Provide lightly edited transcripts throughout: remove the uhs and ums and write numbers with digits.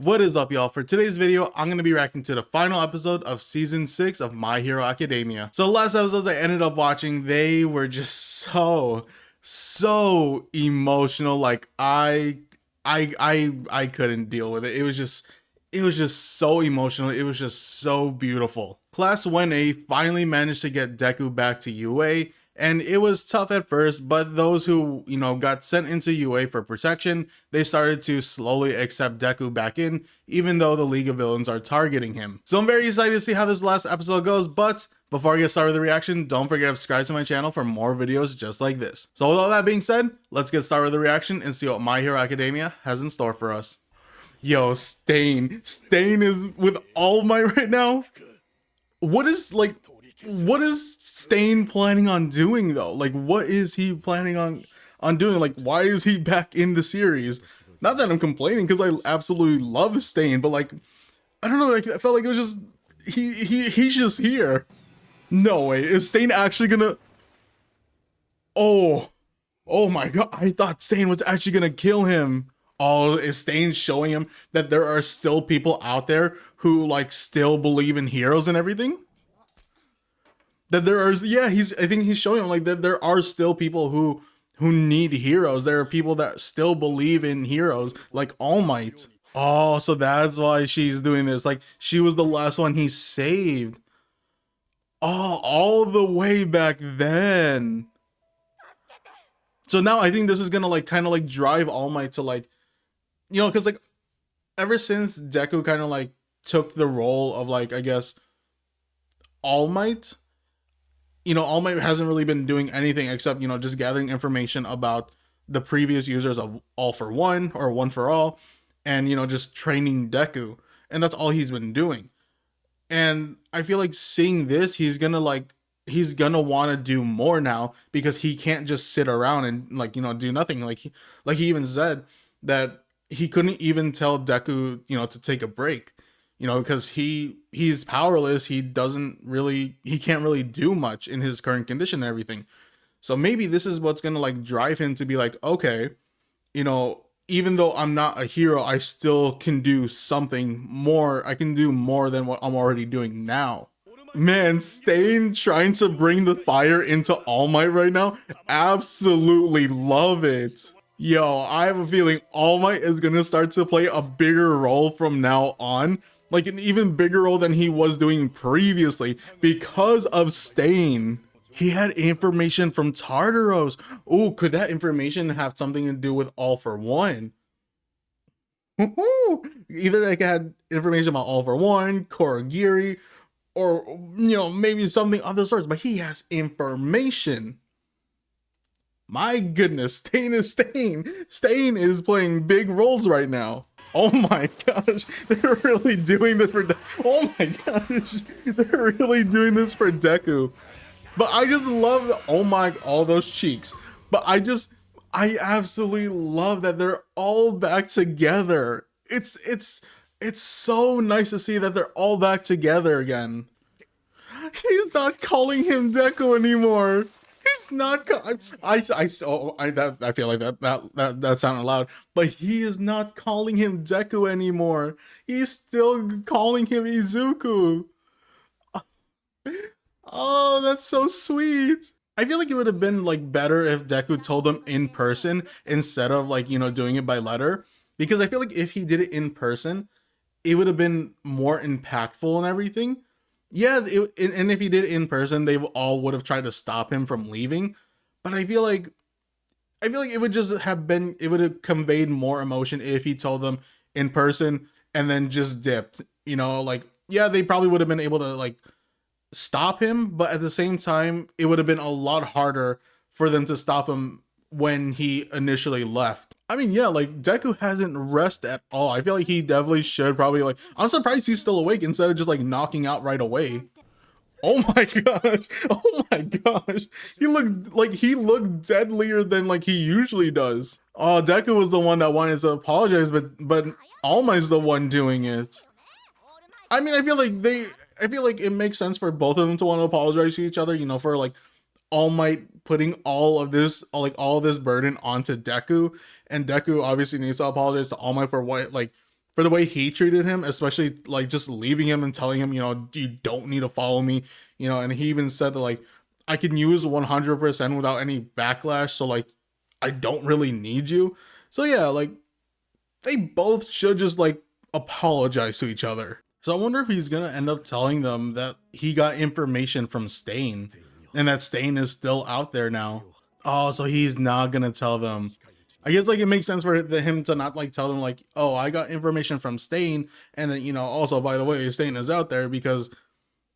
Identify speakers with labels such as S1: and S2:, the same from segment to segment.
S1: What is up, y'all? For today's video, I'm going to be reacting to the final episode of season 6 of My Hero Academia. So last episodes I ended up watching, they were just so emotional. Like I couldn't deal with it. It was just so emotional. It was just so beautiful. Class 1A finally managed to get Deku back to UA, and it was tough at first, but those who, got sent into UA for protection, they started to slowly accept Deku back in, even though the League of Villains are targeting him. So I'm very excited to see how this last episode goes, but before I get started with the reaction, don't forget to subscribe to my channel for more videos just like this. So with all that being said, let's get started with the reaction and see what My Hero Academia has in store for us. Yo, Stain is with All Might right now. What is Stain planning on doing though? Like, what is he planning on doing? Like, why is he back in the series? Not that I'm complaining, because I absolutely love Stain, but like, I don't know, like, I felt like it was just he's just here. No way, is Stain actually gonna? Oh my god, I thought Stain was actually gonna kill him. Oh, is Stain showing him that there are still people out there who like still believe in heroes and everything? That there are, yeah, I think he's showing him like that there are still people who need heroes. There are people that still believe in heroes like All Might. Oh, so that's why she's doing this. Like, she was the last one he saved. Oh, all the way back then. So now I think this is gonna like kind of like drive All Might to like, because like ever since Deku kind of like took the role of like, I guess, All Might, All Might hasn't really been doing anything except, just gathering information about the previous users of All for One or One for All, and, just training Deku. And that's all he's been doing. And I feel like seeing this, he's gonna want to do more now, because he can't just sit around and like, do nothing. Like he even said that he couldn't even tell Deku, to take a break, because he's powerless. He can't really do much in his current condition and everything. So maybe this is what's gonna like drive him to be like, okay, even though I'm not a hero, I still can do something more. I can do more than what I'm already doing now. Man, Stain trying to bring the fire into All Might right now, absolutely love it. Yo, I have a feeling All Might is gonna start to play a bigger role from now on, like an even bigger role than he was doing previously, because of Stain. He had information from Tartaros. Oh, could that information have something to do with All for One? Either they had information about All for One, Korogiri, or maybe something of the sorts, but he has information. My goodness, Stain is Stain. Stain is playing big roles right now. Oh my gosh, they're really doing this for oh my gosh, they're really doing this for Deku. But I just love, oh my, all those cheeks. But I absolutely love that they're all back together. It's so nice to see that they're all back together again. He's not calling him Deku anymore. He's not. I feel like that sounded loud, but he is not calling him Deku anymore. He's still calling him Izuku. Oh, that's so sweet. I feel like it would have been like better if Deku told him in person instead of like, doing it by letter, because I feel like if he did it in person, it would have been more impactful and everything. Yeah, and if he did it in person, they all would have tried to stop him from leaving. But I feel like it would just have been, it would have conveyed more emotion if he told them in person and then just dipped. Like, yeah, they probably would have been able to like stop him, but at the same time, it would have been a lot harder for them to stop him when he initially left. I mean, yeah, like Deku hasn't rested at all. I feel like he definitely should probably like, I'm surprised he's still awake instead of just like knocking out right away. Oh my gosh. Oh my gosh. He looked deadlier than like he usually does. Oh, Deku was the one that wanted to apologize, but All Might's the one doing it. I mean, I feel like it makes sense for both of them to want to apologize to each other, for like All Might putting all of this burden onto Deku, and Deku obviously needs to apologize to All Might for for the way he treated him, especially like just leaving him and telling him, you know, you don't need to follow me, you know, and he even said that like I can use 100% without any backlash, so like I don't really need you. So yeah, like they both should just like apologize to each other. So I wonder if he's gonna end up telling them that he got information from Stain and that Stain is still out there now. Oh, so he's not gonna tell them. I guess like it makes sense for him to not like tell them like, oh, I got information from Stain, and then, you know, also by the way, Stain is out there because,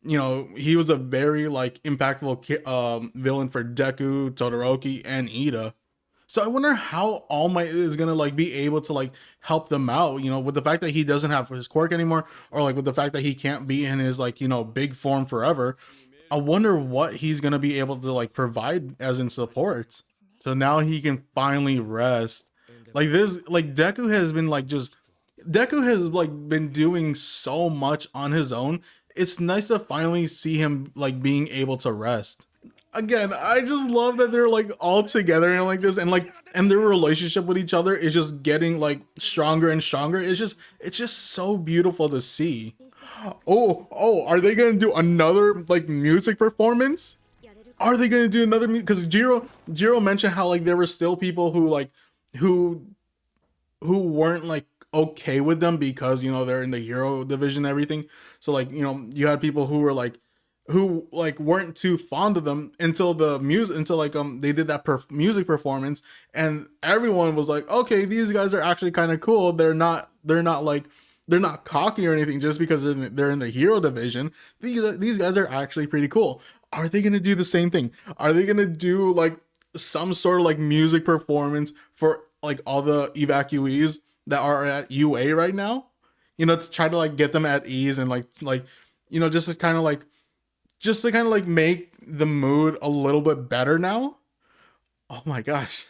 S1: you know, he was a very like impactful villain for Deku, Todoroki, and Ida. So I wonder how All Might is gonna like be able to like help them out, you know, with the fact that he doesn't have his quirk anymore, or like with the fact that he can't be in his like, you know, big form forever. I wonder what he's gonna be able to like provide as in support. So now he can finally rest. Like this, like Deku has been like Deku has like been doing so much on his own. It's nice to finally see him like being able to rest. Again, I just love that they're like all together and like this, and like, and their relationship with each other is just getting like stronger and stronger. It's just so beautiful to see. Oh, are they gonna do another like music performance? Are they gonna do another? Because Jiro mentioned how like there were still people who like who weren't like okay with them because, you know, they're in the hero division and everything. So like, you know, you had people who were like who like weren't too fond of them until the music, until like they did that music performance, and everyone was like, okay, these guys are actually kind of cool. They're not cocky or anything just because they're in the hero division. These guys are actually pretty cool. Are they gonna do the same thing? Are they gonna do like some sort of like music performance for like all the evacuees that are at UA right now? You know, to try to like get them at ease and like you know, just to kind of like make the mood a little bit better now. Oh my gosh.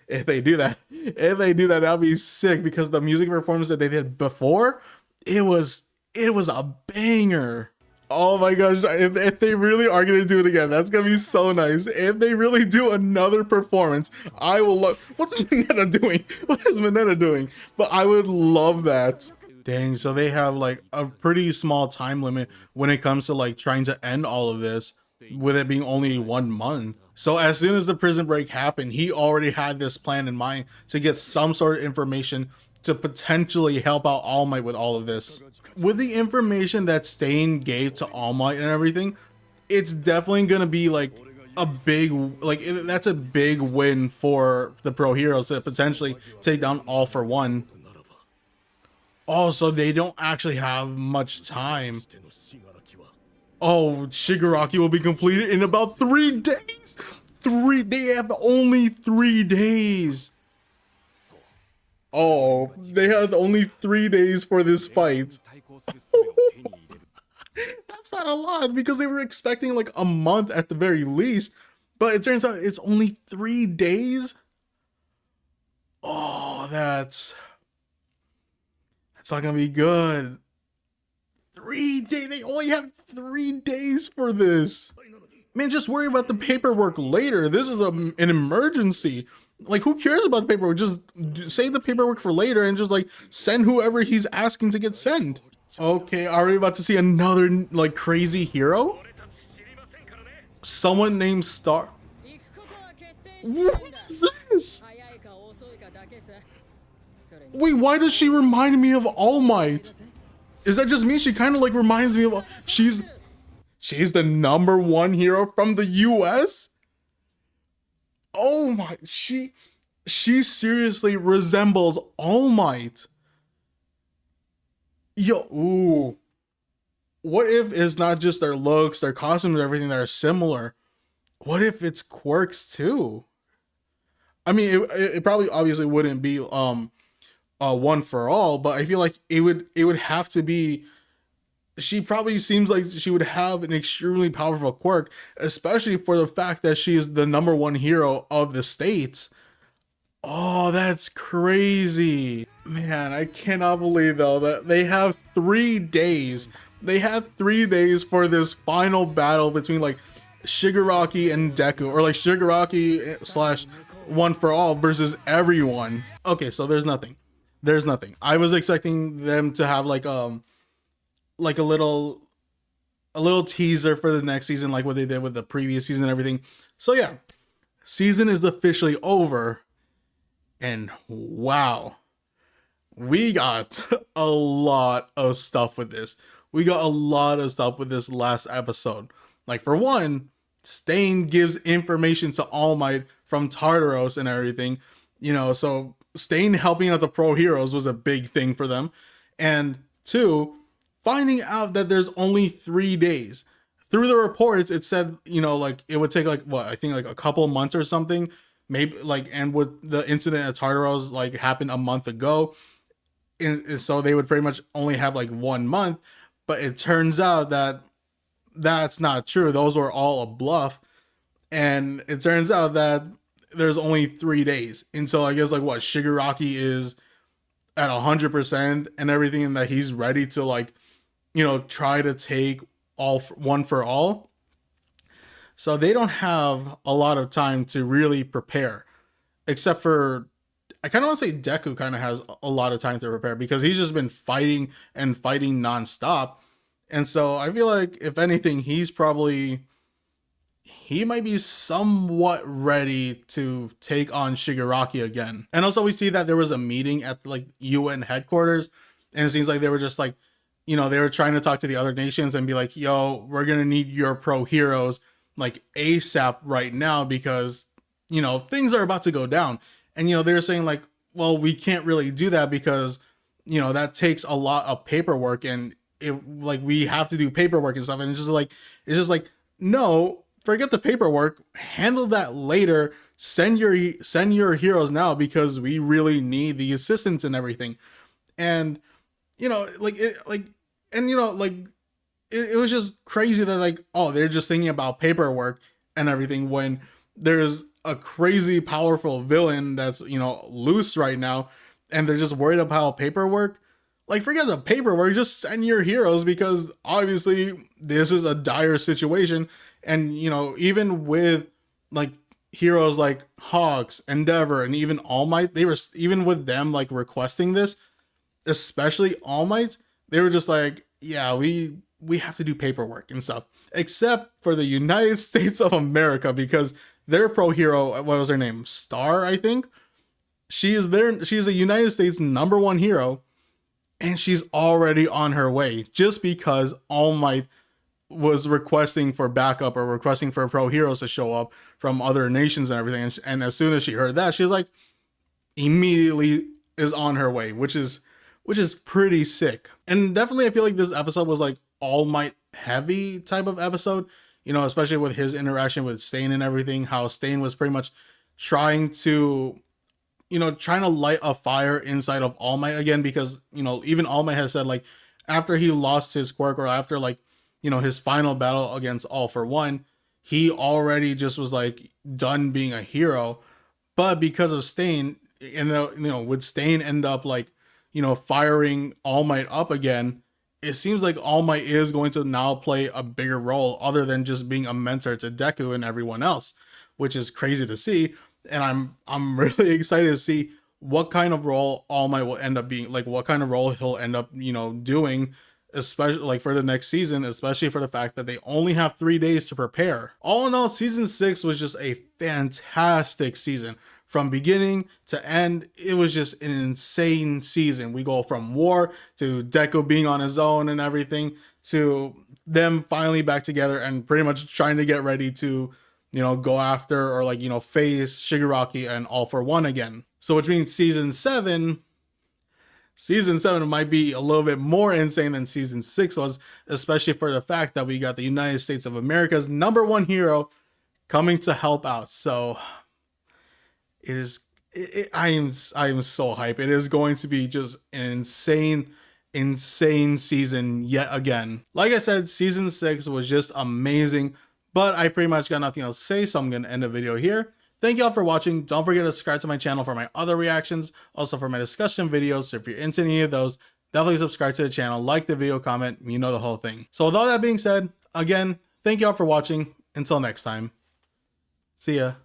S1: If they do that, that'd be sick, because the music performance that they did before, it was a banger. Oh my gosh, if they really are gonna do it again, that's gonna be so nice. If they really do another performance, I will love. What's Mineta doing? What is Mineta doing? But I would love that. Dang, so they have like a pretty small time limit when it comes to like trying to end all of this, with it being only 1 month. So as soon as the prison break happened, he already had this plan in mind to get some sort of information to potentially help out All Might with all of this. With the information that Stain gave to All Might and everything, it's definitely gonna be like a big, like that's a big win for the Pro Heroes to potentially take down All for One. Also, they don't actually have much time. Oh, Shigaraki will be completed in about 3 days. They have only 3 days. Oh, they had only 3 days for this fight. That's not a lot, because they were expecting like a month at the very least, but it turns out it's only 3 days. Oh, that's not gonna be good. 3 days. They only have 3 days for this. Man, just worry about the paperwork later. This is an emergency. Like, who cares about the paperwork? Just save the paperwork for later and just like send whoever he's asking to get sent. Okay, are we about to see another like crazy hero? Someone named Star. What is this? Wait, why does she remind me of All Might? Is that just me? She kind of like reminds me of, she's the #1 hero from the US? Oh my, she seriously resembles All Might. Yo, ooh. What if it's not just their looks, their costumes, everything that are similar? What if it's quirks too? I mean, it probably obviously wouldn't be one for all, but I feel like it would have to be. She probably seems like she would have an extremely powerful quirk, especially for the fact that she is the #1 hero of the States. Oh, that's crazy. Man, I cannot believe though that they have 3 days. They have 3 days for this final battle between like Shigaraki and Deku, or like Shigaraki / One for All versus everyone. Okay, so there's nothing. There's nothing. I was expecting them to have like a little teaser for the next season, like what they did with the previous season and everything. So yeah, season is officially over, and wow, we got a lot of stuff with this. We got a lot of stuff with this last episode. Like, for one, Stain gives information to All Might from Tartaros and everything, you know, so Stain helping out the pro heroes was a big thing for them. And two, finding out that there's only 3 days. Through the reports, it said, you know, like it would take like what, I think like a couple months or something, maybe, like, and with the incident at Tartaros like happened a month ago, and so they would pretty much only have like 1 month. But it turns out that that's not true. Those were all a bluff. And it turns out that there's only 3 days. And so I guess like what, Shigaraki is at 100% and everything, and that he's ready to, like, you know, try to take one for all. So they don't have a lot of time to really prepare, except for, I kind of want to say Deku kind of has a lot of time to prepare because he's just been fighting and fighting nonstop. And so I feel like if anything, he might be somewhat ready to take on Shigaraki again. And also we see that there was a meeting at like UN headquarters, and it seems like they were just like, you know, they were trying to talk to the other nations and be like, yo, we're going to need your pro heroes like ASAP right now because, you know, things are about to go down. And, you know, they're saying like, well, we can't really do that because, you know, that takes a lot of paperwork, and like we have to do paperwork and stuff. And it's just like, no, forget the paperwork, handle that later. Send your heroes now because we really need the assistance and everything. And, you know, it was just crazy that like, oh, they're just thinking about paperwork and everything when there's a crazy powerful villain that's, you know, loose right now, and they're just worried about paperwork. Like, forget the paperwork, just send your heroes because obviously this is a dire situation. And, you know, even with like heroes like Hawks, Endeavor, and even All Might, they were, even with them like requesting this, especially All Might, they were just like, yeah, we have to do paperwork and stuff, except for the United States of America, because their pro hero, what was her name? Star, I think. She's a United States #1 hero, and she's already on her way just because All Might was requesting for backup or requesting for pro heroes to show up from other nations and everything. And as soon as she heard that, she was like, immediately is on her way, which is pretty sick. And definitely I feel like this episode was like All Might heavy type of episode, you know, especially with his interaction with Stain and everything, how Stain was pretty much trying to light a fire inside of All Might again, because, you know, even All Might has said like after he lost his quirk, or after like, you know, his final battle against All For One, he already just was like done being a hero. But because of Stain, and you know, would Stain end up like, you know, firing All Might up again, it seems like All Might is going to now play a bigger role other than just being a mentor to Deku and everyone else, which is crazy to see. And I'm really excited to see what kind of role All Might will end up being, like what kind of role he'll end up, you know, doing, especially like for the next season, especially for the fact that they only have 3 days to prepare. All in all, season 6 was just a fantastic season. From beginning to end, it was just an insane season. We go from war to Deku being on his own and everything, to them finally back together and pretty much trying to get ready to, you know, go after or like, you know, face Shigaraki and All For One again. So which means season 7 might be a little bit more insane than season 6 was, especially for the fact that we got the United States of America's #1 hero coming to help out. So I am so hyped. It is going to be just an insane season yet again. Like I said, season 6 was just amazing, but I pretty much got nothing else to say, so I'm going to end the video here. Thank y'all for watching. Don't forget to subscribe to my channel for my other reactions, also for my discussion videos. So if you're into any of those, definitely subscribe to the channel, like the video, comment, you know the whole thing. So with all that being said, again, thank y'all for watching. Until next time, see ya.